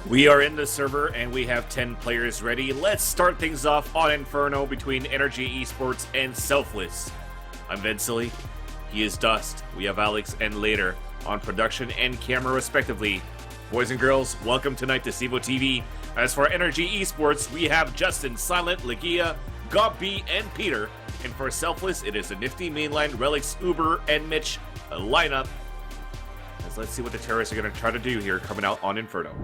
We are in the server and we have 10 players ready. Let's start things off on Inferno between NRG eSports and Selfless. I'm Vansilli, he is Dust. We have Alex and Later on production and camera respectively. Boys and girls, welcome tonight to CEVO-TV. As for NRG eSports, we have Justin, Silent, Legia, GobB, and Peter. And for Selfless, it is a nifty mainline Relics, Uber, and Mitch lineup. Let's see what the terrorists are going to try to do here coming out on Inferno.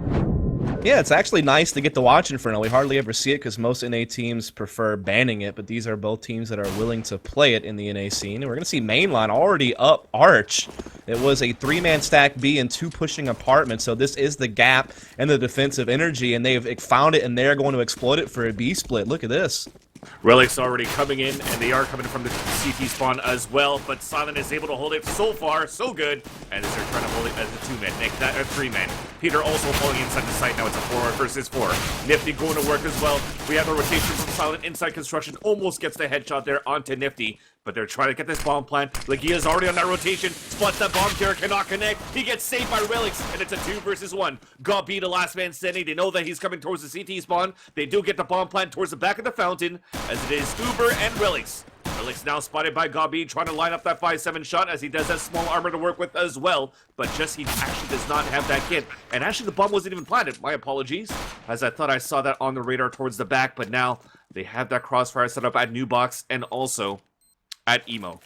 Yeah, it's actually nice to get to watch Inferno. We hardly ever see it because most NA teams prefer banning it, but these are both teams that are willing to play it in the NA scene. And we're going to see mainline already up Arch. It was a 3-man stack B and 2 pushing apartments, so this is the gap in the defensive energy, and they've found it, and they're going to exploit it for a B split. Look at this. Relics already coming in, and they are coming from the CT spawn as well, but Silent is able to hold it so far, so good, and as they're trying to hold it as a 2-man, Nick, that a 3-man. Peter also pulling inside the site, now it's a 4 versus 4. Nifty going to work as well. We have a rotation from Silent inside construction, almost gets the headshot there onto Nifty, but they're trying to get this bomb plant. Legia's already on that rotation, spots that bomb carrier, cannot connect. He gets saved by Relics, and it's a 2 versus 1. GobB, the last man standing. They know that he's coming towards the CT spawn. They do get the bomb plant towards the back of the fountain, as it is Uber and Relics. Relics now spotted by GobB, trying to line up that 5-7 shot, as he does have small armor to work with as well, but just he actually does not have that kit. And actually the bomb wasn't even planted. My apologies, as I thought I saw that on the radar towards the back, but now they have that crossfire set up at New Box and also at Emo.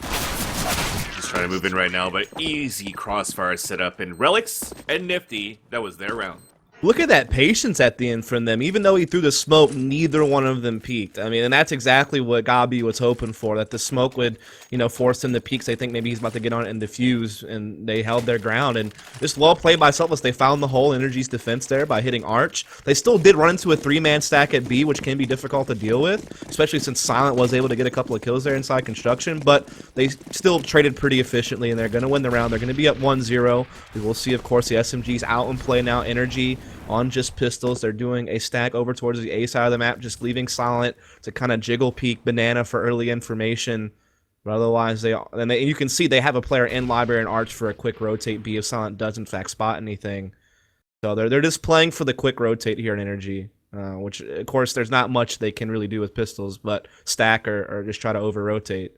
Just trying to move in right now, but easy crossfire set up in Relics and Nifty. That was their round. Look at that patience at the end from them. Even though he threw the smoke, neither one of them peeked. I mean, and that's exactly what GobB was hoping for, that the smoke would, force him to peek. So I think maybe he's about to get on it and defuse, and they held their ground. And just well played by Selfless. They found the whole Energy's defense there by hitting Arch. They still did run into a 3-man stack at B, which can be difficult to deal with, especially since Silent was able to get a couple of kills there inside construction. But they still traded pretty efficiently, and they're going to win the round. They're going to be up 1-0. We will see, of course, the SMGs out in play now. Energy on just pistols. They're doing a stack over towards the A side of the map, just leaving Silent to kind of jiggle peek banana for early information. But otherwise, you can see they have a player in Library and Arch for a quick rotate B if Silent does in fact spot anything. So they're just playing for the quick rotate here in Energy, which of course there's not much they can really do with pistols, but stack or just try to over rotate.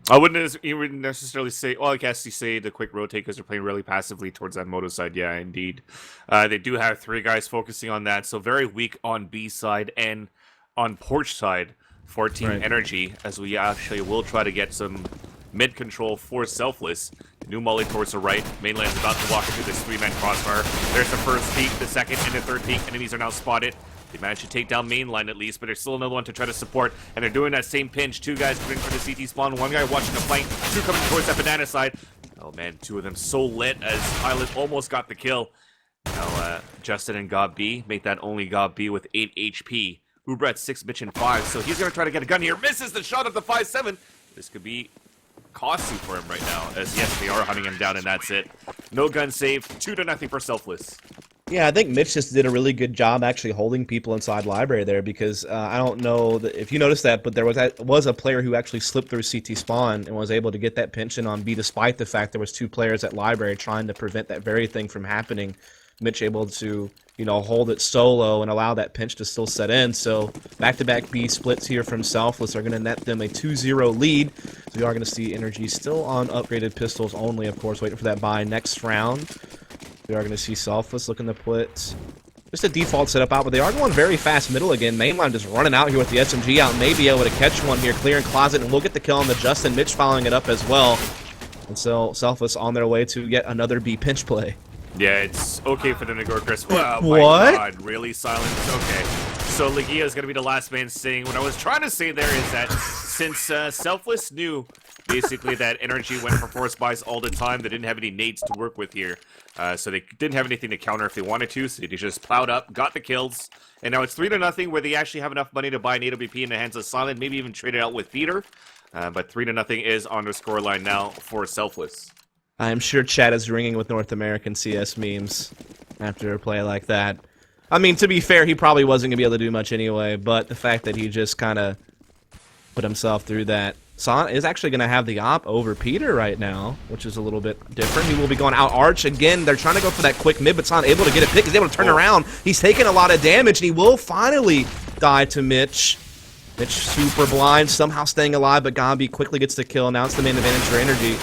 I wouldn't even necessarily say, well, I guess you say the quick rotate because they're playing really passively towards that moto side. Yeah, indeed. They do have 3 guys focusing on that, so very weak on B side and on porch side for Team Energy, as we actually will try to get some mid control for Selfless. The new molly towards the right. Mainland is about to walk into this 3-man crossfire. There's the first peak, the second, and the third peak. Enemies are now spotted. They managed to take down mainline at least, but there's still another one to try to support, and they're doing that same pinch. 2 guys coming for the CT spawn, 1 guy watching the flank, 2 coming towards that banana side. Oh man, 2 of them so lit as Pilot almost got the kill. Now Justin and GobB make that only GobB with 8 HP. Uber at 6, Mitch and 5, so he's going to try to get a gun here. Misses the shot of the 5-7. This could be costly for him right now, as yes, they are hunting him down, and that's it. No gun save, 2-0 for Selfless. Yeah, I think Mitch just did a really good job actually holding people inside Library there, because I don't know if you noticed that, but there was a player who actually slipped through CT spawn and was able to get that pinch in on B, despite the fact there was 2 players at Library trying to prevent that very thing from happening. Mitch able to, hold it solo and allow that pinch to still set in. So back-to-back B splits here from Selfless are going to net them a 2-0 lead. So we are going to see Energy still on upgraded pistols only, of course, waiting for that buy next round. We are going to see Selfless looking to put just a default setup out, but they are going very fast middle again. Mainline just running out here with the SMG out, may be able to catch one here, clearing closet, and we'll get the kill on the Justin. Mitch following it up as well. And so Selfless on their way to yet another B pinch play. Yeah, it's okay for them to go, Chris. Oh, my God, really silent? Okay. So Legia is going to be the last man saying, what I was trying to say there is that since Selfless knew basically that NRG went for force buys all the time, they didn't have any nades to work with here. So they didn't have anything to counter if they wanted to, so they just plowed up, got the kills, and now it's 3-0 where they actually have enough money to buy nade BP in the hands of Silent, maybe even trade it out with Peter. But 3-0 is on the scoreline now for Selfless. I'm sure chat is ringing with North American CS memes after a play like that. I mean, to be fair, he probably wasn't going to be able to do much anyway, but the fact that he just kind of put himself through that Son is actually going to have the op over Peter right now, which is a little bit different. He will be going out Arch. Again, they're trying to go for that quick mid, but Son able to get a pick. He's able to turn around. He's taking a lot of damage, and he will finally die to Mitch. Mitch super blind, somehow staying alive, but Gabi quickly gets the kill. Now it's the main advantage for Energy.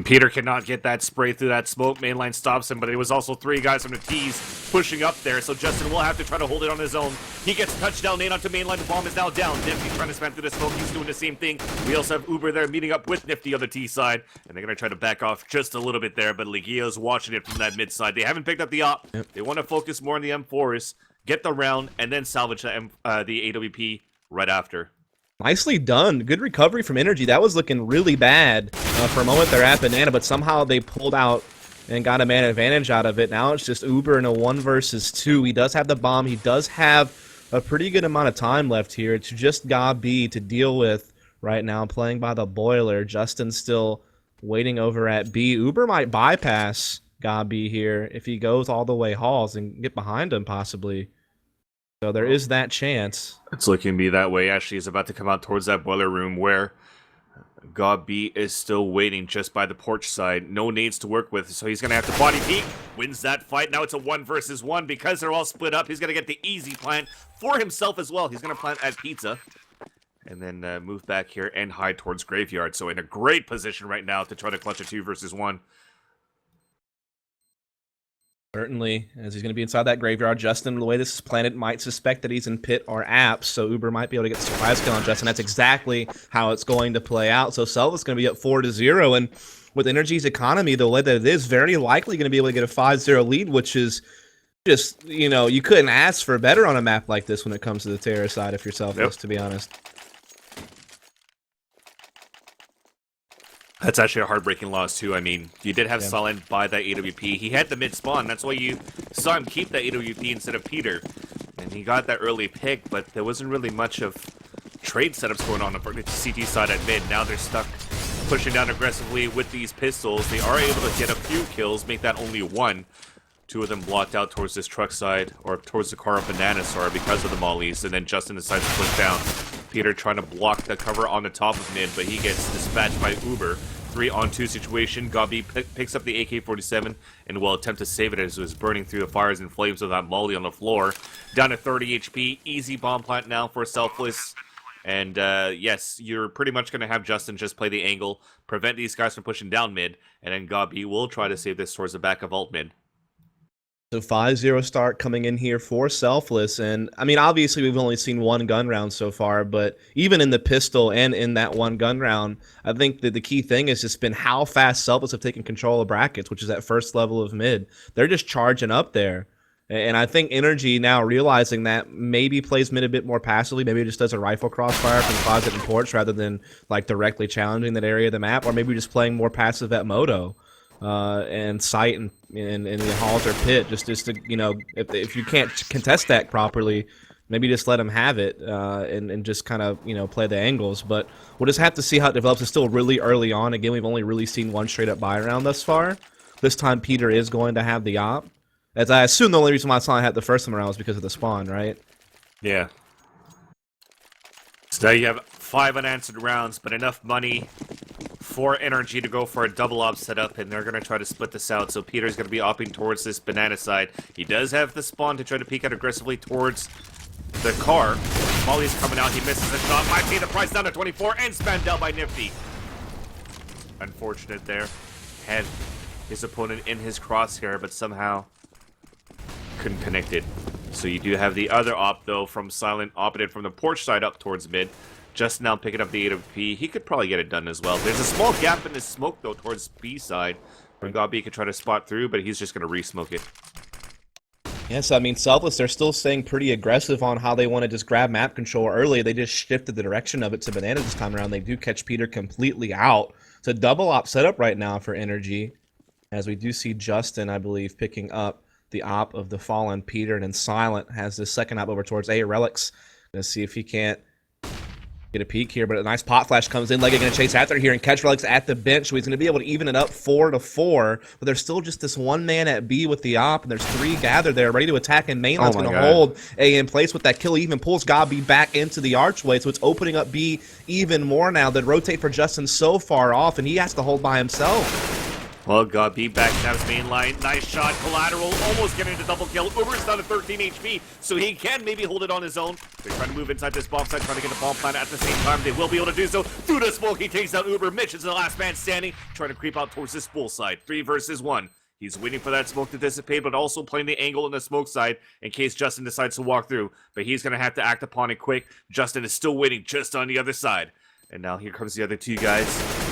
Peter cannot get that spray through that smoke. Mainline stops him, but it was also 3 guys from the T's pushing up there, so Justin will have to try to hold it on his own. He gets touchdown, nade onto mainline, the bomb is now down. Nifty trying to spam through the smoke, he's doing the same thing. We also have Uber there meeting up with Nifty on the T side, and they're going to try to back off just a little bit there, but Legio's watching it from that mid side. They haven't picked up the op. Yep. They want to focus more on the M4s, get the round, and then salvage the AWP right after. Nicely done. Good recovery from Energy. That was looking really bad for a moment there at Banana, but somehow they pulled out and got a man advantage out of it. Now it's just Uber in a 1 versus 2. He does have the bomb. He does have a pretty good amount of time left here. It's just Gabi to deal with right now, playing by the boiler. Justin's still waiting over at B. Uber might bypass Gabi here if he goes all the way halls and get behind him possibly. So there is that chance. It's looking to be that way. Ashley is about to come out towards that boiler room where Gabi is still waiting just by the porch side. No nades to work with, so he's going to have to body peek. Wins that fight. Now it's a 1 versus 1 because they're all split up. He's going to get the easy plant for himself as well. He's going to plant at Pizza and then move back here and hide towards Graveyard. So in a great position right now to try to clutch a 2 versus 1. Certainly, as he's going to be inside that graveyard. Justin, the way this is planted, might suspect that he's in pit or apps, so Uber might be able to get the surprise kill on Justin. That's exactly how it's going to play out. So Selfless going to be up 4-0, and with Energy's economy, the way that it is, very likely going to be able to get a 5-0 lead, which is just, you know, you couldn't ask for better on a map like this when it comes to the terror side if you're Selfless, to be honest. That's actually a heartbreaking loss, too. I mean, you did have Silent buy that AWP. He had the mid-spawn. That's why you saw him keep that AWP instead of Peter. And he got that early pick, but there wasn't really much of trade setups going on the CT side at mid. Now they're stuck pushing down aggressively with these pistols. They are able to get a few kills, make that only 1. 2 of them blocked out towards this truck side, or towards the car of Bananasaur because of the mollies, and then Justin decides to push down. Peter trying to block the cover on the top of mid, but he gets dispatched by Uber. 3-on-2 situation. Gabi picks up the AK-47 and will attempt to save it as it was burning through the fires and flames of that molly on the floor. Down to 30 HP. Easy bomb plant now for Selfless. And yes, you're pretty much going to have Justin just play the angle, prevent these guys from pushing down mid, and then Gabi will try to save this towards the back of alt mid. So 5-0 start coming in here for Selfless, and I mean, obviously we've only seen 1 gun round so far, but even in the pistol and in that 1 gun round, I think that the key thing has just been how fast Selfless have taken control of brackets, which is that first level of mid. They're just charging up there, and I think Energy now realizing that maybe plays mid a bit more passively, maybe it just does a rifle crossfire from closet and porch rather than like directly challenging that area of the map, or maybe just playing more passive at Moto. And sight and the halls or pit, just to, you know, if you can't contest that properly, maybe just let them have it and just kind of, you know, play the angles. But we'll just have to see how it develops. It's still really early on. Again, we've only really seen 1 straight up buy round thus far. This time Peter is going to have the op, as I assume the only reason why I had the first time around was because of the spawn, right? Yeah. So now you have 5 unanswered rounds, but enough money for NRG to go for a double op setup, and they're going to try to split this out. So Peter's going to be opping towards this banana side. He does have the spawn to try to peek out aggressively towards the car. Molly's coming out. He misses a shot. Might pay the price down to 24 and spammed out by Nifty. Unfortunate there. Had his opponent in his crosshair, but somehow couldn't connect it. So you do have the other op, though, from Silent opted from the porch side up towards mid. Just now picking up the AWP. He could probably get it done as well. There's a small gap in this smoke, though, towards B side. Where Gabi could try to spot through, but he's just going to re-smoke it. Yes, I mean, Selfless, they're still staying pretty aggressive on how they want to just grab map control early. They just shifted the direction of it to Banana this time around. They do catch Peter completely out. It's a double op setup right now for Energy, as we do see Justin, I believe, picking up the op of the fallen Peter, and then Silent has the second op over towards A. Relics. Let's see if he can't Get a peek here, but a nice pot flash comes in. Leggy going to chase after here, and catch Relics at the bench, so he's going to be able to even it up 4-4. But there's still just this one man at B with the op, and there's 3 gathered there ready to attack, and Mainline's going to hold A in place with that kill. He even pulls Gabi back into the archway, so it's opening up B even more now. The rotate for Justin so far off, and he has to hold by himself. Well, Gabi back down his main line. Nice shot, collateral, almost getting the double kill. Uber's down to 13 HP, so he can maybe hold it on his own. They're trying to move inside this bomb site, trying to get the bomb planet at the same time. They will be able to do so. Through the smoke, he takes out Uber. Mitch is the last man standing, trying to creep out towards this bull side. 3 versus 1. He's waiting for that smoke to dissipate, but also playing the angle in the smoke side in case Justin decides to walk through. But he's going to have to act upon it quick. Justin is still waiting just on the other side. And now here comes the other 2 guys.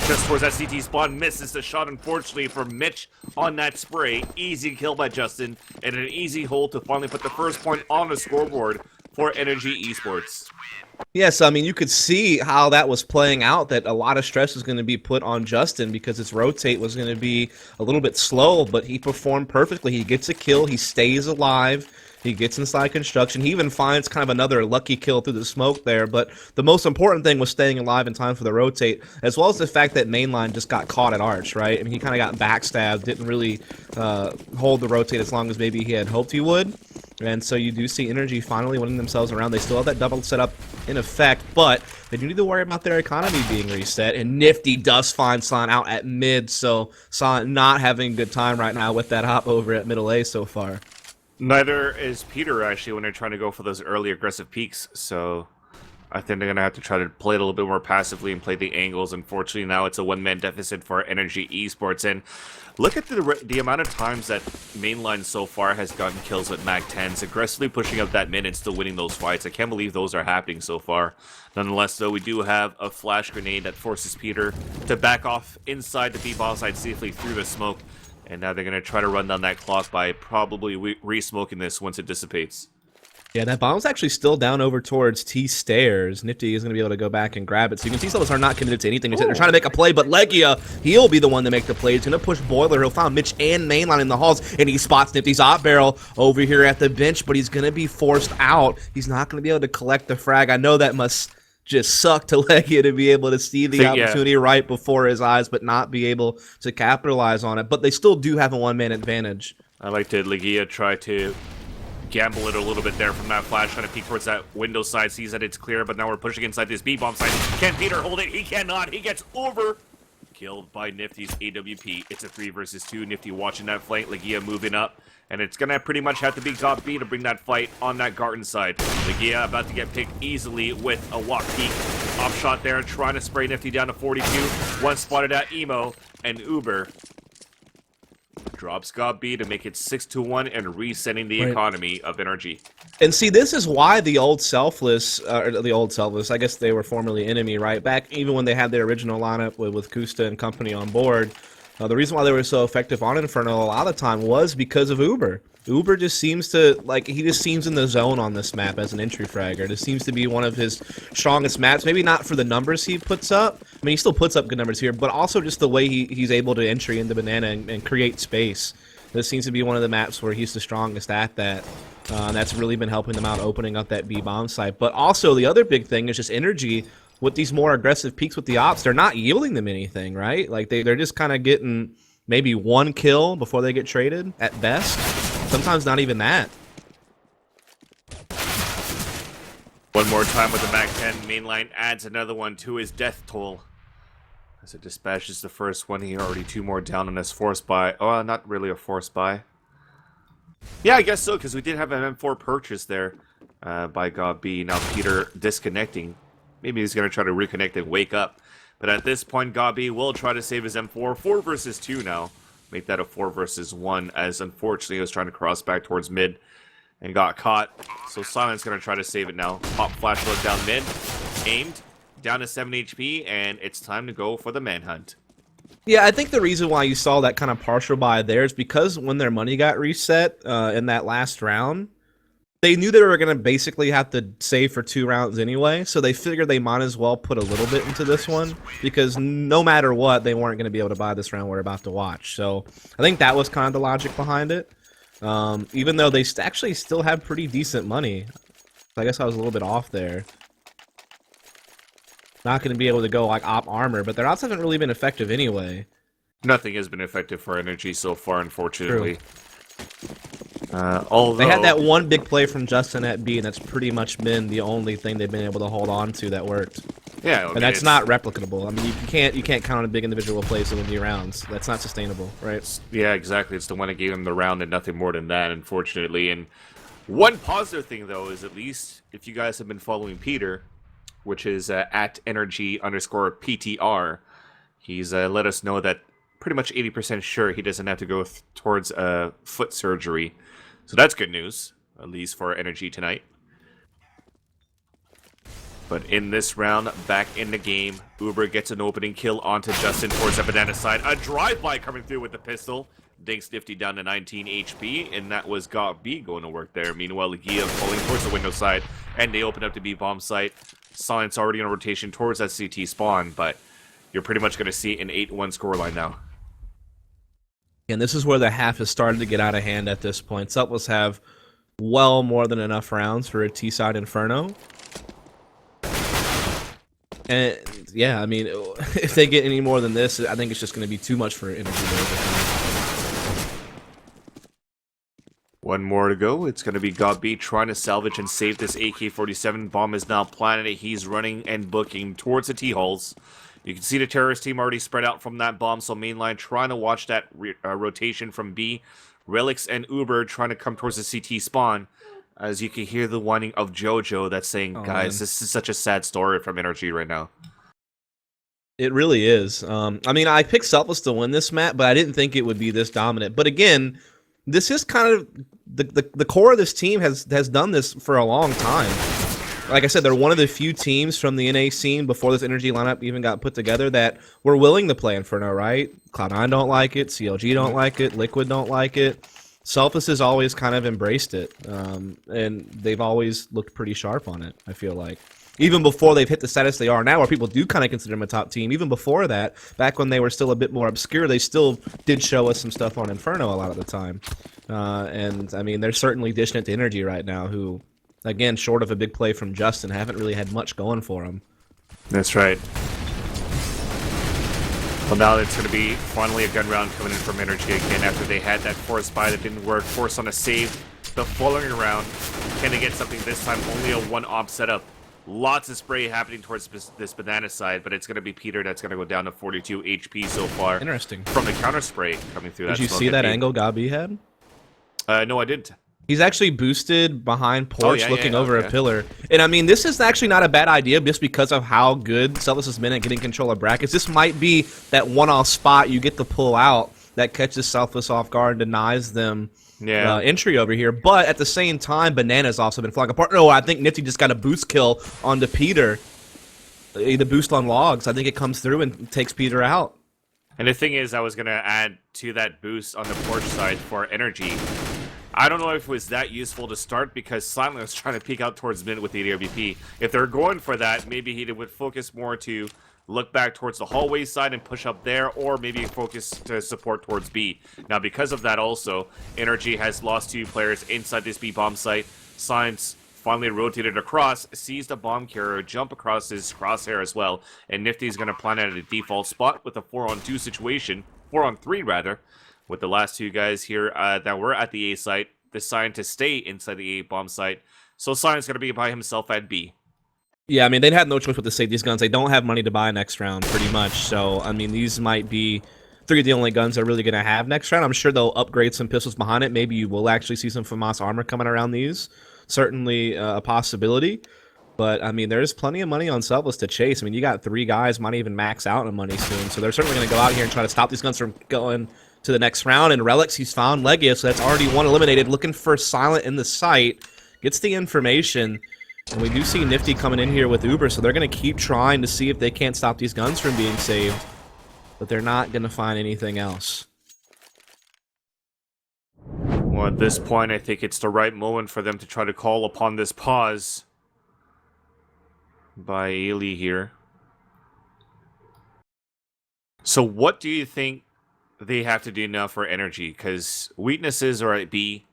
Just towards that CT spawn, misses the shot, unfortunately, for Mitch on that spray. Easy kill by Justin, and an easy hold to finally put the first point on the scoreboard for NRG eSports. Yes, I mean, you could see how that was playing out, that a lot of stress was going to be put on Justin because his rotate was going to be a little bit slow, but he performed perfectly. He gets a kill, he stays alive. He gets inside construction. He even finds kind of another lucky kill through the smoke there. But the most important thing was staying alive in time for the rotate, as well as the fact that Mainline just got caught at Arch, right? I mean, he kind of got backstabbed, didn't really hold the rotate as long as maybe he had hoped he would. And so you do see NRG finally winning themselves around. They still have that double setup in effect, but they do need to worry about their economy being reset. And Nifty does find Silent out at mid, so Silent not having a good time right now with that hop over at middle A so far. Neither is Peter, actually, when they're trying to go for those early aggressive peaks. So I think they're going to have to try to play it a little bit more passively and play the angles. Unfortunately, now it's a one-man deficit for NRG eSports. And look at the amount of times that Mainline so far has gotten kills with MAC-10s, aggressively pushing up that mid and still winning those fights. I can't believe those are happening so far. Nonetheless, though, we do have a flash grenade that forces Peter to back off inside the B-bomb side safely through the smoke. And now they're going to try to run down that clock by probably re-smoking this once it dissipates. Yeah, that bomb's actually still down over towards T stairs. Nifty is going to be able to go back and grab it. So you can see Selfless are not committed to anything. They're trying to make a play, but Legia, he'll be the one to make the play. He's going to push Boiler. He'll find Mitch and Mainline in the halls, and he spots Nifty's op barrel over here at the bench, but he's going to be forced out. He's not going to be able to collect the frag. I know that must just suck to Legia to be able to see the opportunity right before his eyes, but not be able to capitalize on it. But they still do have a one-man advantage. I like to Legia try to gamble it a little bit there from that flash, trying to peek towards that window side, sees that it's clear, but now we're pushing inside this B-bomb side. Can Peter hold it? He cannot. He gets over. Killed by Nifty's AWP. It's a 3 versus 2. Nifty watching that flank. Legia moving up. And it's going to pretty much have to be top B to bring that fight on that garden side. Legia about to get picked easily with a walk peek. Off shot there, trying to spray Nifty down to 42. One spotted at Emo, and Uber drops God B to make it 6-1 and resetting the economy of NRG. And see, this is why the old Selfless, I guess they were formerly Enemy, right? Back even when they had their original lineup with Kusta and company on board, the reason why they were so effective on Inferno a lot of the time was because of Uber. Uber just seems to, he just seems in the zone on this map as an entry fragger. This seems to be one of his strongest maps. Maybe not for the numbers he puts up. I mean, he still puts up good numbers here, but also just the way he's able to entry into Banana and create space. This seems to be one of the maps where he's the strongest at that. And that's really been helping them out, opening up that B-bomb site. But also, the other big thing is just NRG. With these more aggressive peaks with the ops, they're not yielding them anything, right? Like, they're just kind of getting maybe one kill before they get traded, at best. Sometimes not even that. One more time with the MAC-10. Mainline adds another one to his death toll. As it dispatches the first one, he already 2 more down on his force buy. Oh, not really a force buy. Yeah, I guess so, because we did have an M4 purchase there by God B. Now Peter disconnecting. Maybe he's going to try to reconnect and wake up. But at this point, Gabi will try to save his M4. 4 versus 2 now. Make that a 4 versus 1, as unfortunately he was trying to cross back towards mid and got caught. So Silent's going to try to save it now. Pop flash load down mid. Aimed. Down to 7 HP, and it's time to go for the manhunt. Yeah, I think the reason why you saw that kind of partial buy there is because when their money got reset in that last round, they knew they were going to basically have to save for 2 rounds anyway, so they figured they might as well put a little bit into this one, because no matter what, they weren't going to be able to buy this round we're about to watch. So I think that was kind of the logic behind it, even though they actually still have pretty decent money. I guess I was a little bit off there. not going to be able to go like op armor, but their ops haven't really been effective anyway. Nothing has been effective for NRG so far, unfortunately. True. They had that one big play from Justin at B, and that's pretty much been the only thing they've been able to hold on to that worked. Yeah, and that's not replicable. I mean, you can't count on big individual plays to win the rounds. That's not sustainable, right? Yeah, exactly. It's the one that gave them the round and nothing more than that, unfortunately. And one positive thing, though, is at least if you guys have been following Peter, which is at NRG_PTR, he's let us know that pretty much 80% sure he doesn't have to go towards foot surgery. So that's good news, at least for NRG tonight. But in this round, back in the game, Uber gets an opening kill onto Justin towards the banana side. A drive-by coming through with the pistol. Dinks Nifty down to 19 HP, and that was Got-B going to work there. Meanwhile, Legia falling towards the window side, and they open up the B-bomb site. Silence already on rotation towards that CT spawn, but you're pretty much going to see an 8-1 scoreline now. And this is where the half has started to get out of hand at this point. Selfless have well more than enough rounds for a T-side Inferno. And yeah, I mean, if they get any more than this, I think it's just going to be too much for NRG. One more to go. It's going to be Got-B trying to salvage and save this AK-47. Bomb is now planted. He's running and booking towards the T-holes. You can see the terrorist team already spread out from that bomb, so mainline trying to watch that rotation from B. Relics and Uber trying to come towards the CT spawn. As you can hear the whining of JoJo that's saying, guys, this is such a sad story from NRG right now. It really is. I mean, I picked Selfless to win this map, but I didn't think it would be this dominant. But again, this is kind of the core of this team has done this for a long time. Like I said, they're one of the few teams from the NA scene before this NRG lineup even got put together that were willing to play Inferno, right? Cloud9 don't like it, CLG don't like it, Liquid don't like it. Selfless has always kind of embraced it, and they've always looked pretty sharp on it, I feel like. Even before they've hit the status they are now, where people do kind of consider them a top team, even before that, back when they were still a bit more obscure, they still did show us some stuff on Inferno a lot of the time. And, I mean, they're certainly dishing it to NRG right now, who, again, short of a big play from Justin, haven't really had much going for them. That's right. Well, now it's going to be finally a gun round coming in from NRG again after they had that force buy that didn't work. Force on a save the following round. Can they get something this time? Only a one-op setup. Lots of spray happening towards this banana side, but it's going to be Peter that's going to go down to 42 HP so far. Interesting. From the counter spray coming through. Did you see that angle Got-B had? No, I didn't. He's actually boosted behind porch looking over a pillar. And I mean, this is actually not a bad idea just because of how good Selfless has been at getting control of brackets. This might be that one-off spot you get to pull out that catches Selfless off guard and denies them entry over here. But at the same time, Banana's also been flying apart. No, I think Nifty just got a boost kill onto Peter. The boost on logs. I think it comes through and takes Peter out. And the thing is, I was going to add to that boost on the porch side for NRG. I don't know if it was that useful to start because Silent was trying to peek out towards mid with the AWP. If they're going for that, maybe he would focus more to look back towards the hallway side and push up there, or maybe focus to support towards B. Now, because of that also, NRG has lost 2 players inside this B bomb site. Science finally rotated across, sees the bomb carrier, jump across his crosshair as well, and Nifty's going to plant at a default spot with a 4-on-2 situation, 4-on-3 rather, with the last 2 guys here that were at the A site deciding to stay inside the A bomb site. So Silent's going to be by himself at B. Yeah, I mean, they'd had no choice but to save these guns. They don't have money to buy next round, pretty much. So, I mean, these might be 3 of the only guns they're really going to have next round. I'm sure they'll upgrade some pistols behind it. Maybe you will actually see some FAMAS armor coming around these. Certainly a possibility. But, I mean, there's plenty of money on Selfless to chase. I mean, you got 3 guys, might even max out on money soon. So they're certainly going to go out here and try to stop these guns from going to the next round. And Relics, he's found Legia, so that's already 1 eliminated. Looking for Silent in the site. Gets the information. And we do see Nifty coming in here with Uber, so they're going to keep trying to see if they can't stop these guns from being saved. But they're not going to find anything else. Well, at this point, I think it's the right moment for them to try to call upon this pause by Ailey here. So what do you think they have to do now for NRG? Because weaknesses are at B.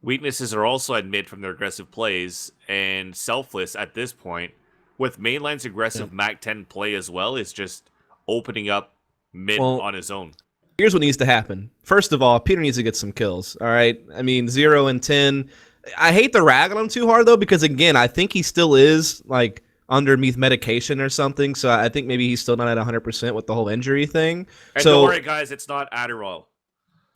Weaknesses are also at mid from their aggressive plays, and Selfless at this point with Mainline's aggressive Mac 10 play as well, is just opening up mid on his own. Here's what needs to happen. First of all, Peter needs to get some kills, all right? I mean, 0 and 10. I hate to rag on him too hard, though, because, again, I think he still is, like, underneath medication or something, so I think maybe he's still not at 100% with the whole injury thing. And so, don't worry, guys, it's not Adderall.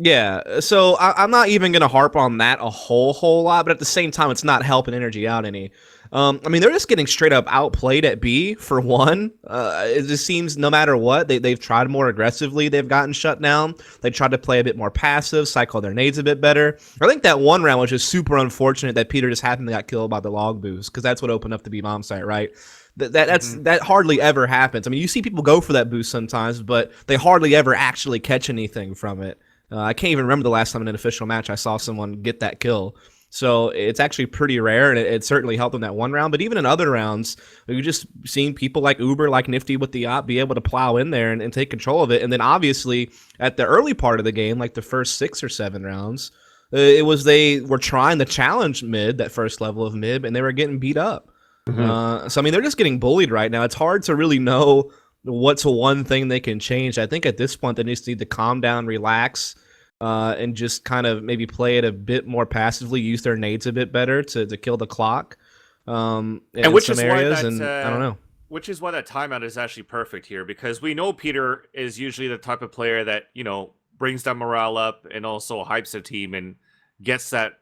Yeah, so I'm not even going to harp on that a whole lot, but at the same time, it's not helping NRG out any. I mean, they're just getting straight up outplayed at B, for one. It just seems no matter what, they've tried more aggressively, they've gotten shut down. They tried to play a bit more passive, cycle their nades a bit better. I think that one round was just super unfortunate that Peter just happened to got killed by the log boost, because that's what opened up the B bomb site, right? That hardly ever happens. I mean, you see people go for that boost sometimes, but they hardly ever actually catch anything from it. I can't even remember the last time in an official match I saw someone get that kill. So it's actually pretty rare, and it certainly helped in that one round. But even in other rounds, you're just seeing people like Uber, like Nifty with the op, be able to plow in there and take control of it. And then obviously at the early part of the game, like the first 6 or 7 rounds, they were trying to challenge mid, that first level of mid, and they were getting beat up. So I mean, they're just getting bullied right now. It's hard to really know what's one thing they can change. I think at this point they just need to calm down, relax, and just kind of maybe play it a bit more passively, use their nades a bit better to kill the clock. And which is areas, why that, I don't know. Which is why that timeout is actually perfect here, because we know Peter is usually the type of player that, you know, brings that morale up and also hypes a team and gets that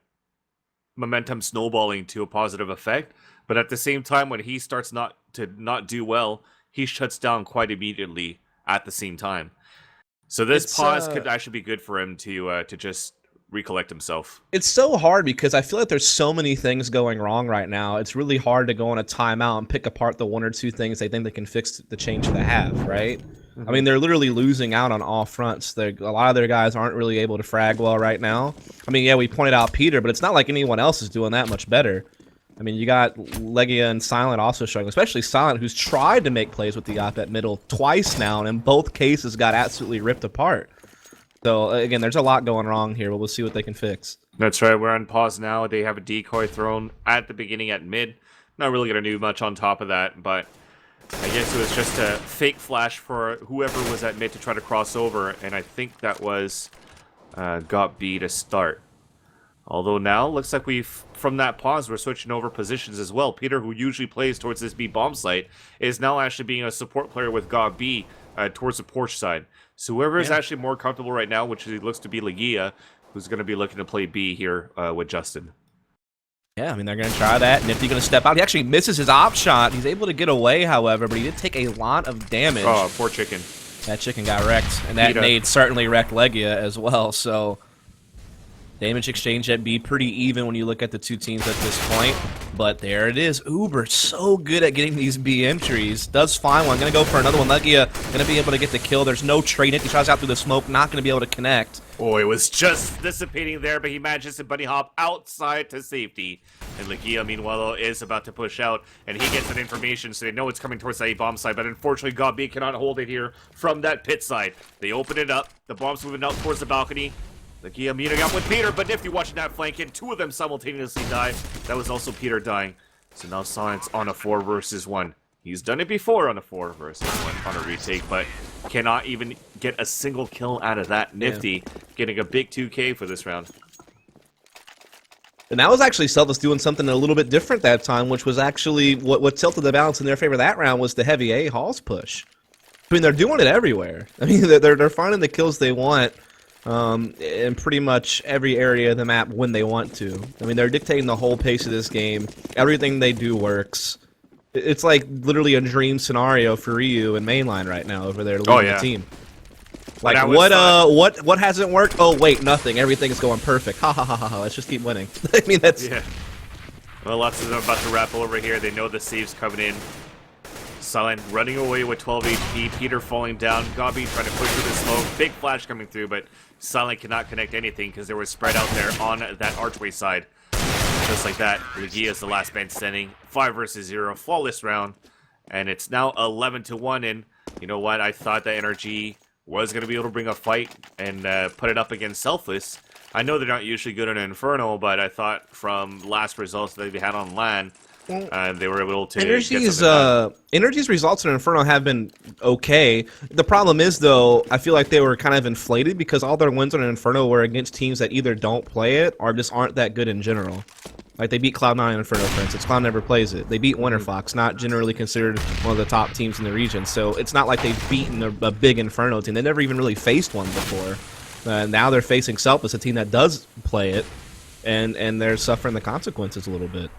momentum snowballing to a positive effect. But at the same time, when he starts not do well, he shuts down quite immediately at the same time. So this pause could actually be good for him to just recollect himself. It's so hard because I feel like there's so many things going wrong right now. It's really hard to go on a timeout and pick apart the 1 or 2 things they think they can fix the change they have, right? I mean, they're literally losing out on all fronts. A lot of their guys aren't really able to frag well right now. I mean, yeah, we pointed out Peter, but it's not like anyone else is doing that much better. I mean, you got Legia and Silent also struggling, especially Silent, who's tried to make plays with the op at middle twice now, and in both cases got absolutely ripped apart. So, again, there's a lot going wrong here, but we'll see what they can fix. That's right. We're on pause now. They have a decoy thrown at the beginning at mid. Not really going to do much on top of that, but I guess it was just a fake flash for whoever was at mid to try to cross over, and I think that was got B to start. Although now, looks like from that pause, we're switching over positions as well. Peter, who usually plays towards this B bomb site, is now actually being a support player with God B towards the porch side. So whoever is actually more comfortable right now, which looks to be Legia, who's going to be looking to play B here with Justin. Yeah, I mean, they're going to try that. Nifty going to step out. He actually misses his op shot. He's able to get away, however, but he did take a lot of damage. Oh, poor chicken. That chicken got wrecked, and that nade certainly wrecked Legia as well, so damage exchange at B pretty even when you look at the 2 teams at this point. But there it is. Uber so good at getting these B entries. Does find one. Going to go for another one. Legia going to be able to get the kill. There's no trade. Nifty tries out through the smoke. Not going to be able to connect. Oh, it was just dissipating there, but he manages to bunny hop outside to safety. And Legia, meanwhile, is about to push out, and he gets that information, so they know it's coming towards the A-bomb side, but unfortunately, God B cannot hold it here from that pit side. They open it up. The bomb's moving out towards the balcony. Legia meeting up with Peter, but Nifty watching that flank in. 2 of them simultaneously die. That was also Peter dying. So now Silent's on a 4 versus 1. He's done it before on a 4 versus 1 on a retake, but cannot even get a single kill out of that. Nifty getting a big 2K for this round. And that was actually Selfless doing something a little bit different that time, which was actually what tilted the balance in their favor that round was the heavy A Halls push. I mean, they're doing it everywhere. I mean, they're finding the kills they want in pretty much every area of the map when they want to. I mean, they're dictating the whole pace of this game. Everything they do works. It's like literally a dream scenario for Ryu and Mainline right now over there leading the team. Like, what hasn't worked? Oh, wait, nothing. Everything is going perfect. Ha ha ha ha ha. Let's just keep winning. I mean, that's... Yeah. Well, lots of them about to wrap over here. They know the save's coming in. Silent running away with 12 HP. Peter falling down. Gabi trying to push through the smoke. Big flash coming through, but Silent cannot connect anything because they were spread out there on that archway side. Just like that, Legia is the last man standing. 5 versus 0. Flawless round. And it's now 11-1. And you know what? I thought that NRG was going to be able to bring a fight and put it up against Selfless. I know they're not usually good in Inferno, but I thought from last results that they had on LAN, They were able to Energy's results in Inferno have been okay. The problem is, though, I feel like they were kind of inflated because all their wins on Inferno were against teams that either don't play it or just aren't that good in general. Like, they beat Cloud9 in Inferno, for instance. Cloud never plays it. They beat Winterfox, not generally considered one of the top teams in the region. So it's not like they've beaten a big Inferno team. They never even really faced one before. Now they're facing Selfless, a team that does play it, and they're suffering the consequences a little bit.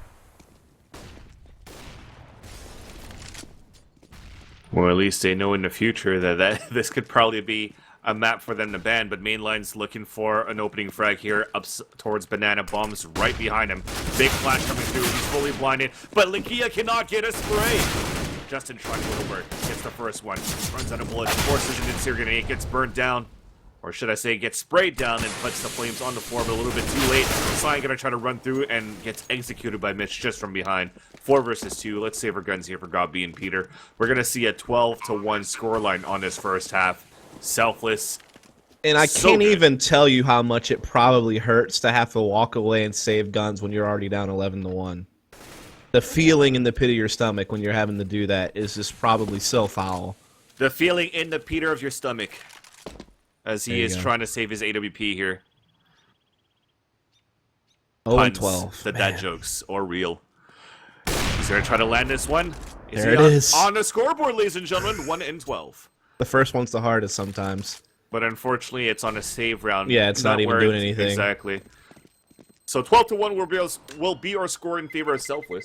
Or at least they know in the future that this could probably be a map for them to ban, but Mainline's looking for an opening frag here up towards Banana. Bombs right behind him. Big flash coming through. He's fully blinded, but Legia cannot get a spray. Justin trying to over. Gets the first one. Runs out of bullets. Forces an interior grenade. Gets burned down. Or should I say gets sprayed down and puts the flames on the floor, but a little bit too late. Sign gonna try to run through and gets executed by Mitch just from behind. 4 versus 2. Let's save our guns here for Gobby and Peter. We're gonna see a 12-1 scoreline on this first half. Selfless. And I can't even tell you how much it probably hurts to have to walk away and save guns when you're already down 11-1. The feeling in the pit of your stomach when you're having to do that is just probably so foul. The feeling in the Peter of your stomach. As he is trying to save his AWP here. 0-12. The dad jokes are real. He's going to try to land this one. There it is. On the scoreboard, ladies and gentlemen, 1-12. The first one's the hardest sometimes. But unfortunately, it's on a save round. Yeah, it's not even doing anything. Exactly. So 12-1 will be our score in favor of Selfless.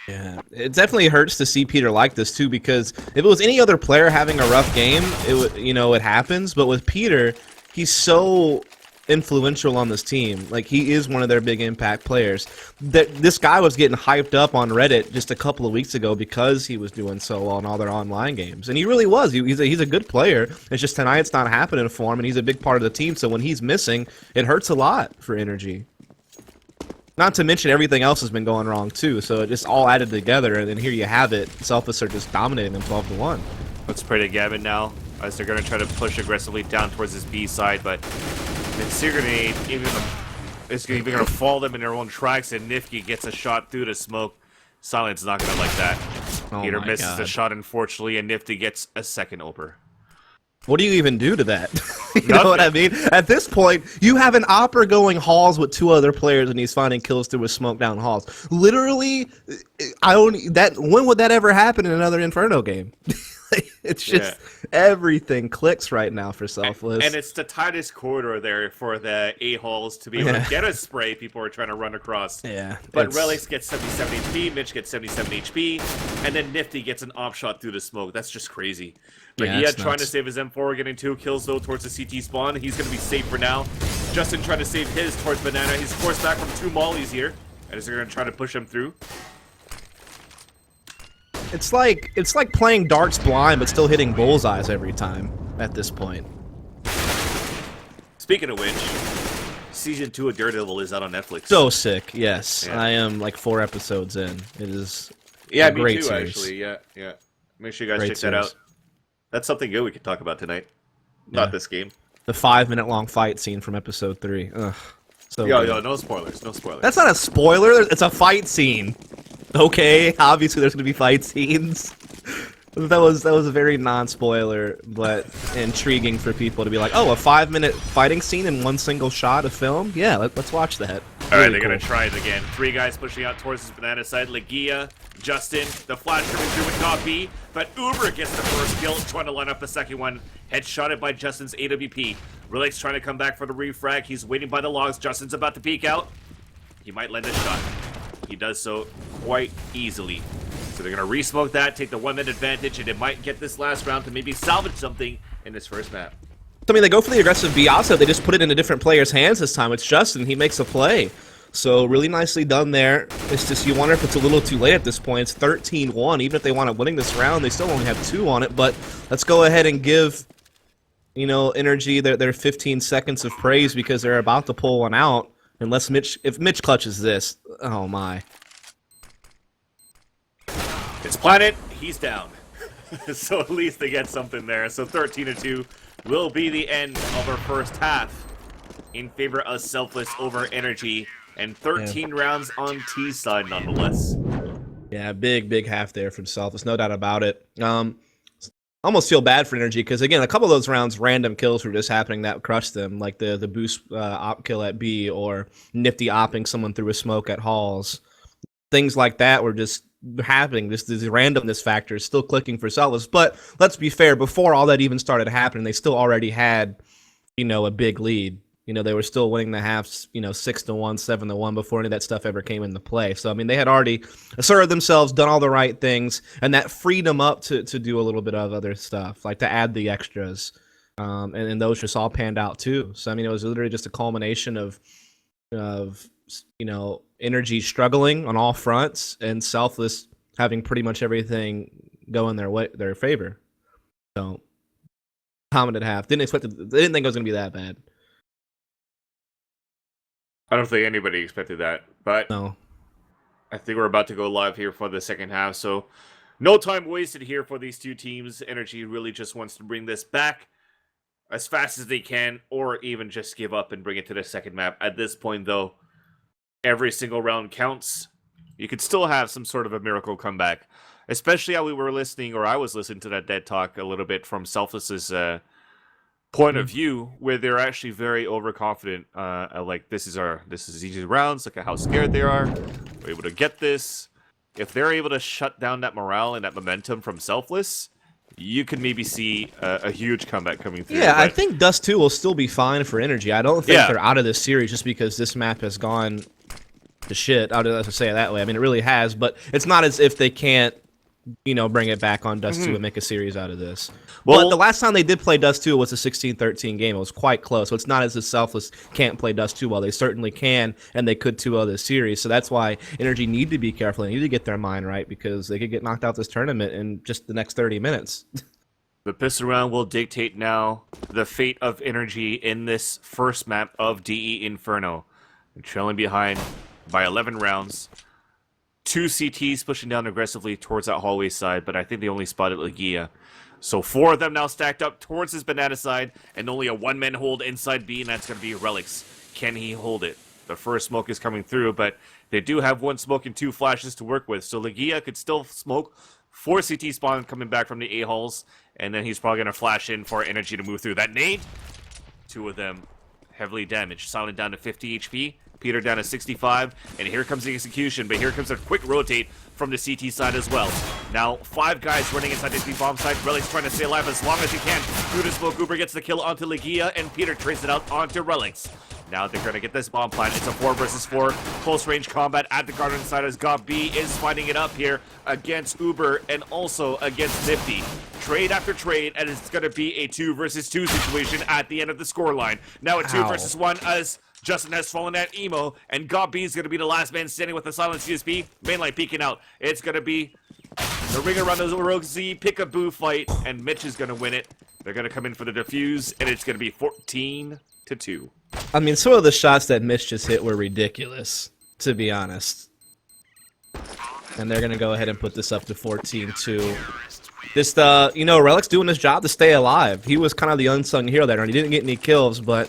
Yeah, it definitely hurts to see Peter like this too, because if it was any other player having a rough game, it would, it happens. But with Peter, he's so influential on this team. Like, he is one of their big impact players. This guy was getting hyped up on Reddit just a couple of weeks ago because he was doing so well in all their online games, and he really was. He's a good player. It's just tonight it's not happening for him, and he's a big part of the team. So when he's missing, it hurts a lot for NRG. Not to mention everything else has been going wrong too, so it just all added together, and then here you have it. Selfless are just dominating them 12-1. Let's pray to Gavin now, as they're going to try to push aggressively down towards his B side, but Vansilli grenade is even going to fall them in their own tracks, and Nifty gets a shot through the smoke. Silent's not going to like that. Peter misses the shot, unfortunately, and Nifty gets a second Oper. What do you even do to that? You know what I mean? At this point, you have an Opera going halls with 2 other players, and he's finding kills through his smoke down halls. Literally, when would that ever happen in another Inferno game? It's just everything clicks right now for Selfless. And it's the tightest corridor there for the A-holes to be able to get a spray people are trying to run across. Yeah. But Relics gets 77 HP, Mitch gets 77 HP, and then Nifty gets an op shot through the smoke. That's just crazy. But he had trying to save his M4, getting 2 kills though towards the CT spawn. He's going to be safe for now. Justin trying to save his towards Banana. He's forced back from 2 mollies here. And is going to try to push him through. It's like playing darts blind, but still hitting bullseyes every time at this point. Speaking of which, season 2 of Daredevil is out on Netflix. So sick, yes. Yeah. I am like 4 episodes in. It is a great me too, series. Actually. Yeah. Make sure you guys check that out. That's something good we could talk about tonight. Not this game. The 5-minute long fight scene from episode 3. Ugh. So yo, no spoilers. No spoilers. That's not a spoiler. It's a fight scene. Okay, obviously there's gonna be fight scenes. That was a very non-spoiler, but intriguing for people to be like, oh, a 5-minute fighting scene in one single shot of film? Yeah, let's watch that. All right, they're gonna try it again. 3 guys pushing out towards his Banana side. Legia, Justin, the flash coming through with not B, but Uber gets the first kill, trying to line up the second one. Headshotted by Justin's AWP. Relic's trying to come back for the refrag. He's waiting by the logs. Justin's about to peek out. He might land a shot. He does so quite easily. So they're going to re-smoke that, take the 1-minute advantage, and it might get this last round to maybe salvage something in this first map. I mean, they go for the aggressive B also. They just put it in a different player's hands this time. It's Justin. He makes a play. So really nicely done there. It's just you wonder if it's a little too late at this point. It's 13-1. Even if they want to winning this round, they still only have 2 on it. But let's go ahead and give, NRG their 15 seconds of praise because they're about to pull one out. Unless if Mitch clutches this, oh my. It's Planet, he's down. So at least they get something there. So 13-2 will be the end of our first half in favor of Selfless over NRG. And 13 rounds on T side, nonetheless. Yeah, big half there from Selfless, no doubt about it. Almost feel bad for Energy because again, a couple of those rounds, random kills were just happening that crushed them, like the boost op kill at B or Nifty opping someone through a smoke at Halls. Things like that were just happening. This randomness factor is still clicking for Selfless. But let's be fair, before all that even started happening, they still already had, a big lead. They were still winning the halves, 6-1, 7-1 before any of that stuff ever came into play. So, I mean, they had already asserted themselves, done all the right things, and that freed them up to do a little bit of other stuff, like to add the extras. And those just all panned out too. So, I mean, it was literally just a culmination of Energy struggling on all fronts and Selfless having pretty much everything go in their favor. So, commented half. Didn't think it was going to be that bad. I don't think anybody expected that, but no. I think we're about to go live here for the second half, so no time wasted here for these two teams. Energy really just wants to bring this back as fast as they can, or even just give up and bring it to the second map. At this point, though, every single round counts. You could still have some sort of a miracle comeback, especially how we were listening, or I was listening to that dead talk a little bit from Selfless's point of view, where they're actually very overconfident. Like this is easy rounds. Look at how scared they are. We're able to get this. If they're able to shut down that morale and that momentum from Selfless, you could maybe see a huge comeback coming through. Yeah, I think Dust 2 will still be fine for Energy. I don't think they're out of this series just because this map has gone to shit. I'll say it that way. I mean, it really has, but it's not as if they can't, bring it back on Dust 2 and make a series out of this. Well, but the last time they did play Dust 2 was a 16-13 game. It was quite close. So it's not as if Selfless can't play Dust 2 well. They certainly can, and they could 2-0 this series. So that's why Energy need to be careful. They need to get their mind right because they could get knocked out this tournament in just the next 30 minutes. The pistol round will dictate now the fate of Energy in this first map of DE Inferno. They're trailing behind by 11 rounds. 2 CTs pushing down aggressively towards that hallway side, but I think they only spotted Legia. So 4 of them now stacked up towards his banana side, and only a one-man hold inside B, and that's going to be Relics. Can he hold it? The first smoke is coming through, but they do have 1 smoke and 2 flashes to work with, so Legia could still smoke. 4 CT spawn coming back from the A-halls, and then he's probably going to flash in for Energy to move through. That nade, 2 of them heavily damaged. Silent down to 50 HP. Peter down to 65, and here comes the execution, but here comes a quick rotate from the CT side as well. Now, 5 guys running inside the B bomb side. Relics trying to stay alive as long as he can. Through the smoke, Uber gets the kill onto Legia, and Peter traces it out onto Relics. Now they're going to get this bomb plant. It's a 4 versus 4 close range combat at the garden side as God B is fighting it up here against Uber and also against Nifty. Trade after trade, and it's going to be a 2 versus 2 situation at the end of the scoreline. Now a 2 versus 1 as Justin has fallen at Emo, and God B is going to be the last man standing with the silent CSP. Mainline peeking out. It's going to be the ring around the Rogue Z pick-a-boo fight, and Mitch is going to win it. They're going to come in for the defuse, and it's going to be 14-2. I mean, some of the shots that Mitch just hit were ridiculous, to be honest. And they're going to go ahead and put this up to 14-2. Just, Relic's doing his job to stay alive. He was kind of the unsung hero there, and he didn't get any kills, but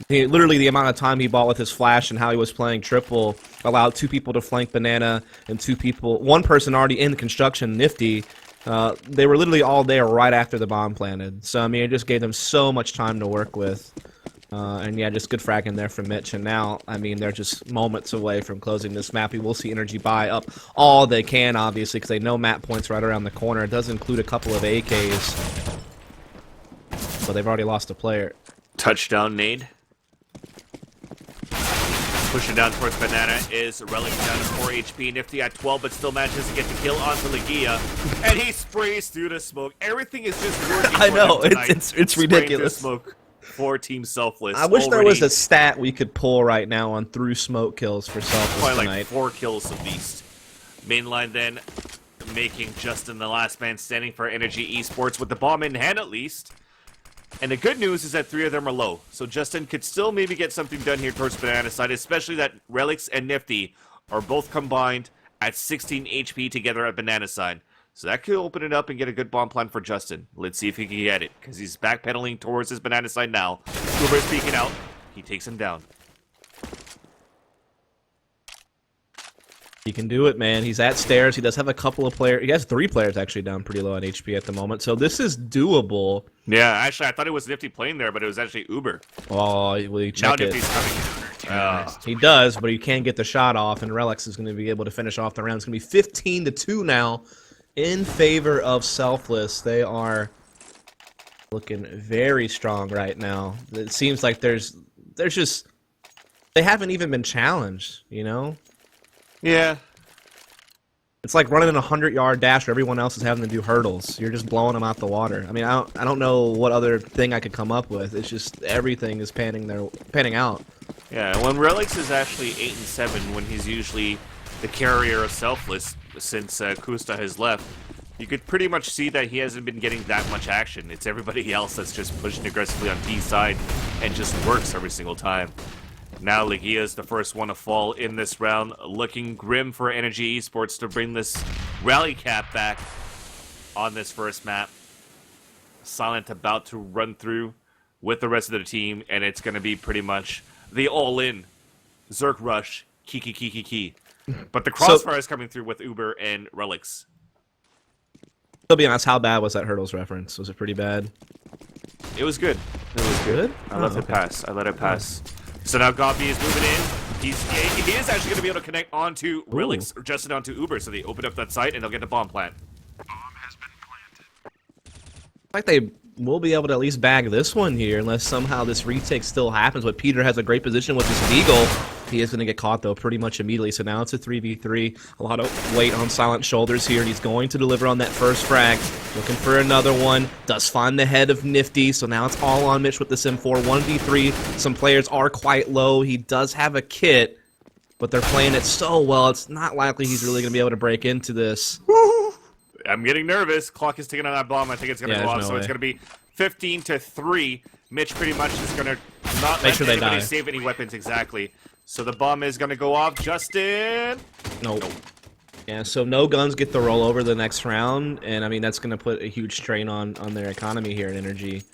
literally the amount of time he bought with his flash and how he was playing triple allowed 2 people to flank Banana and 1 person already in the construction, Nifty. They were literally all there right after the bomb planted. So, I mean, it just gave them so much time to work with. And yeah, just good fragging there from Mitch. And now, I mean, they're just moments away from closing this map. We will see Energy buy up all they can, obviously, because they know map points right around the corner. It does include a couple of AKs. But they've already lost a player. Touchdown nade. Pushing down towards Banana is Relic down to 4 HP. Nifty at 12, but still manages to get the kill onto Legia. And he sprays through the smoke. Everything is just working. I know, it's ridiculous. Smoke for Team Selfless. I wish there was a stat we could pull right now on through smoke kills for Selfless probably tonight. Like 4 kills at least. Mainline then making Justin the last man standing for NRG eSports with the bomb in hand at least. And the good news is that 3 of them are low. So Justin could still maybe get something done here towards Banana side, especially that Relics and Nifty are both combined at 16 HP together at Banana side. So that could open it up and get a good bomb plan for Justin. Let's see if he can get it, because he's backpedaling towards his Banana side now. Uber's peeking out. He takes him down. He can do it, man. He's at stairs. He does have a couple of players. He has 3 players actually down pretty low on HP at the moment. So this is doable. Yeah, actually, I thought it was Nifty playing there, but it was actually Uber. Oh, will you Now check it? Nifty's coming. He does, but he can't get the shot off, and Relics is going to be able to finish off the round. It's going to be 15-2 now in favor of Selfless. They are looking very strong right now. It seems like there's just they haven't even been challenged, you know? Yeah. It's like running a 100-yard dash where everyone else is having to do hurdles. You're just blowing them out the water. I mean, I don't know what other thing I could come up with. It's just everything is panning out. Yeah, when Relics is actually 8-7, when he's usually the carrier of Selfless since Kusta has left, you could pretty much see that he hasn't been getting that much action. It's everybody else that's just pushing aggressively on T side and just works every single time. Now Legia is the first one to fall in this round, looking grim for NRG eSports to bring this rally cap back on this first map. Silent about to run through with the rest of the team, and it's going to be pretty much the all-in Zerk Rush, key. But the crossfire is coming through with Uber and Relics. To be honest, how bad was that hurdles reference? Was it pretty bad? It was good. It was good. I let it pass. I let it pass. So now Gabi is moving in. He is actually going to be able to connect onto Relics, or just onto Uber, so they open up that site and they'll get the bomb plant. Like they will be able to at least bag this one here, unless somehow this retake still happens. But Peter has a great position with his Deagle. He is going to get caught, though, pretty much immediately. So now it's a 3v3. A lot of weight on Silent's shoulders here, and he's going to deliver on that first frag. Looking for another one. Does find the head of Nifty, so now it's all on Mitch with this M4. 1v3. Some players are quite low. He does have a kit, but they're playing it so well, it's not likely he's really going to be able to break into this. I'm getting nervous. Clock is ticking on that bomb. I think it's going to go off, so it's going to be 15-3. Mitch pretty much is going to not let anybody save any weapons exactly. So the bomb is going to go off. Justin? Nope. Yeah, so no guns get the roll over the next round, and I mean, that's going to put a huge strain on their economy here at NRG.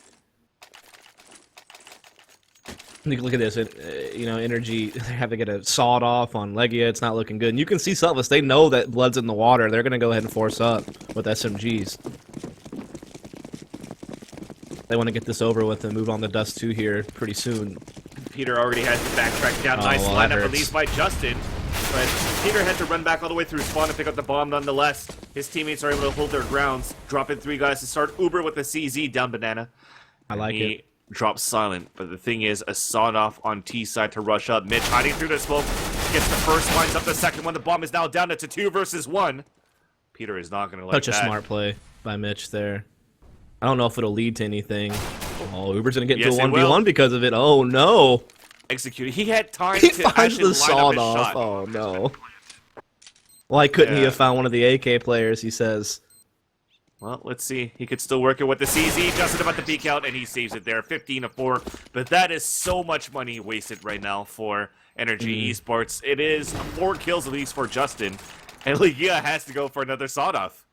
Look at this, NRG, they have to get a sawed off on Legia. It's not looking good. And you can see Selfless, they know that blood's in the water. They're going to go ahead and force up with SMGs. They want to get this over with and move on to Dust 2 here pretty soon. Peter already has to backtrack down. Nice lineup released by Justin. But Peter had to run back all the way through spawn to pick up the bomb nonetheless. His teammates are able to hold their grounds. Dropping 3 guys to start. Uber with the CZ down banana. I like it. Drops Silent, but the thing is, a sawed off on T side to rush up. Mitch hiding through the smoke. Gets the first, lines up the second one. The bomb is now down to 2 versus 1. Peter is not going to let that. Such a smart play by Mitch there. I don't know if it'll lead to anything. Oh, Uber's going to get into a 1v1 because of it. Oh, no. Executed. He had time to finds the line sawed up his off. shot. Oh, no. Why couldn't he have found one of the AK players, he says. Well, let's see. He could still work it with the CZ. Justin about to peek out, and he saves it there. 15-4. But that is so much money wasted right now for NRG eSports. It is 4 kills at least for Justin. And Legia has to go for another sawed-off.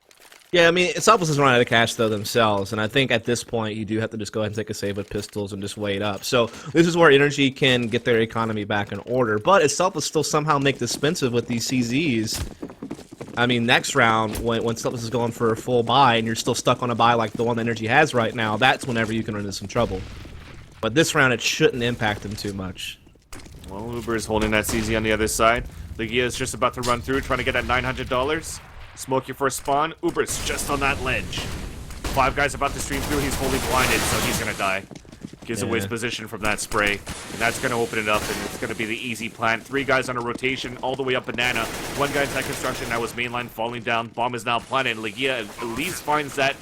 Yeah, I mean, Selfless is running out of cash, though, themselves. And I think at this point, you do have to just go ahead and take a save with pistols and just wait up. So this is where NRG can get their economy back in order. But if Selfless still somehow make this expensive with these CZs, I mean, next round, when Selfless is going for a full buy and you're still stuck on a buy like the one that NRG has right now, that's whenever you can run into some trouble. But this round, it shouldn't impact them too much. Well, Uber is holding that CZ on the other side. Legia is just about to run through, trying to get that $900. Smoke your first spawn. Uber's just on that ledge. 5 guys about to stream through. He's fully blinded, so he's going to die. Gives away his position from that spray. And that's going to open it up, and it's going to be the easy plant. 3 guys on a rotation all the way up banana. 1 guy inside construction. That was mainline falling down. Bomb is now planted. Legia at least finds that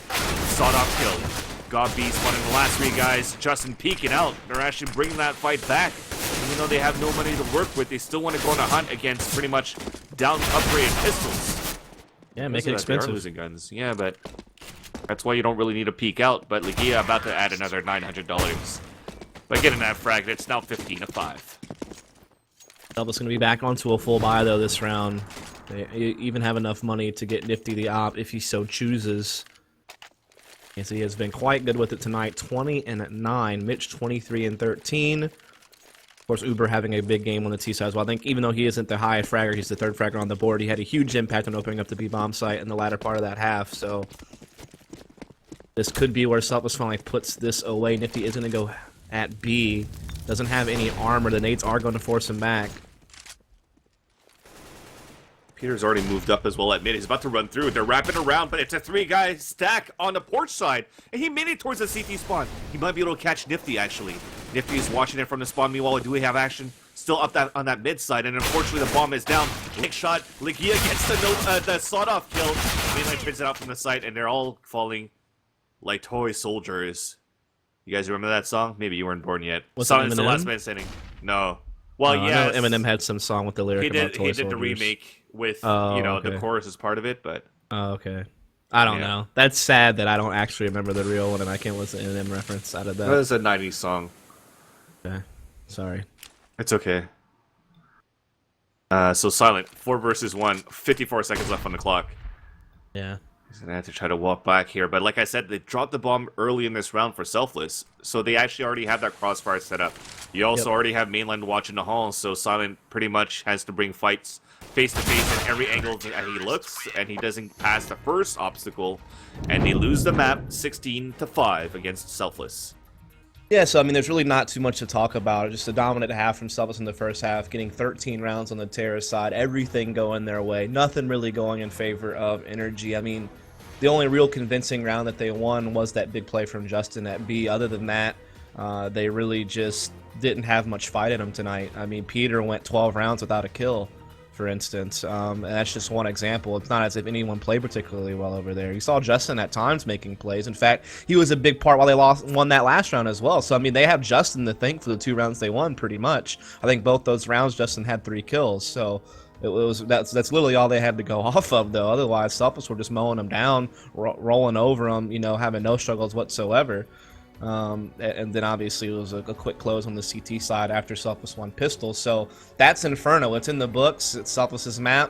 sawed-off kill. God Beast spawning the last 3 guys. Justin peeking out. They're actually bringing that fight back. Even though they have no money to work with, they still want to go on a hunt against pretty much down upgraded pistols. Yeah, make it expensive. They are losing guns. Yeah, but that's why you don't really need to peek out. But Legia about to add another $900. By getting that frag, it's now 15-5. Selfless going to be back onto a full buy, though, this round. They even have enough money to get Nifty the op if he so chooses. And so he has been quite good with it tonight. 20-9. Mitch 23-13. course, Uber having a big game on the T side as well. I think even though he isn't the highest fragger, he's the third fragger on the board. He had a huge impact on opening up the B-bomb site in the latter part of that half. So this could be where Selfless finally puts this away. Nifty is going to go at B. Doesn't have any armor. The nades are going to force him back. Peter's already moved up as well at mid. He's about to run through. They're wrapping around, but it's a 3-guy stack on the porch side. And he made it towards the CT spawn. He might be able to catch Nifty, actually. Nifty is watching it from the spawn. Meanwhile, do we have action still up on that mid side? And unfortunately, the bomb is down. Lick shot. Ligia gets the sawed-off kill. Mainline spins it out from the site, and they're all falling like toy soldiers. You guys remember that song? Maybe you weren't born yet. Silence the last man standing. No. Well, yeah. I know Eminem had some song with the lyric about toy soldiers. He did the remake with, okay. the chorus as part of it, but... Oh, okay. I don't know. That's sad that I don't actually remember the real one and I can't listen to Eminem reference out of that. That was a 90s song. Okay. Sorry. It's okay. So Silent, 4 versus 1, 54 seconds left on the clock. Yeah. He's gonna have to try to walk back here, but like I said, they dropped the bomb early in this round for Selfless, so they actually already have that crossfire set up. You also already have mainland watching the hall, so Silent pretty much has to bring fights face to face at every angle that he looks, and he doesn't pass the first obstacle, and they lose the map 16-5 against Selfless. Yeah, so I mean, there's really not too much to talk about. Just a dominant half from Selfless in the first half, getting 13 rounds on the Terrace side, everything going their way, nothing really going in favor of NRG. I mean, the only real convincing round that they won was that big play from Justin at B. Other than that, they really just didn't have much fight in them tonight. I mean, Peter went 12 rounds without a kill, for instance. And that's just one example. It's not as if anyone played particularly well over there. You saw Justin at times making plays. In fact, he was a big part while they won that last round as well. So, I mean, they have Justin to thank for the 2 rounds they won pretty much. I think both those rounds, Justin had 3 kills. So that's literally all they had to go off of, though. Otherwise, Selfless were just mowing them down, rolling over them, having no struggles whatsoever. And then obviously it was a quick close on the CT side after Selfless won pistol. So that's Inferno. It's in the books. It's Selfless's map.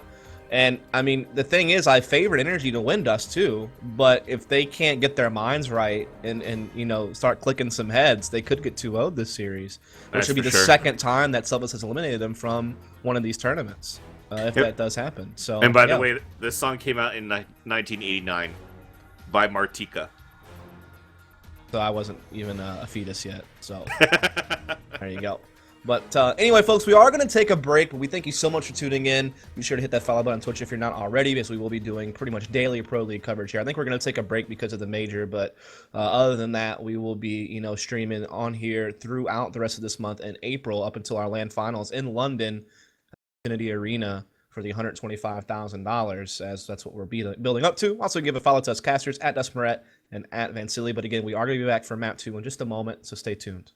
And I mean, the thing is, I favored NRG to win Dust too. But if they can't get their minds right and start clicking some heads, they could get 2-0'd this series, which would be the second time that Selfless has eliminated them from one of these tournaments. If that does happen. So. And by the way, this song came out in 1989 by Martika. So I wasn't even a fetus yet. So there you go. But anyway, folks, we are going to take a break. But we thank you so much for tuning in. Be sure to hit that follow button on Twitch if you're not already, because we will be doing pretty much daily Pro League coverage here. I think we're going to take a break because of the major, but other than that, we will be streaming on here throughout the rest of this month and April up until our LAN finals in London, Infinity Arena, for the $125,000, as that's what we're building up to. Also, give a follow to us casters at Dustmaret and at Vansilli. But again, we are going to be back for Map 2 in just a moment, so stay tuned.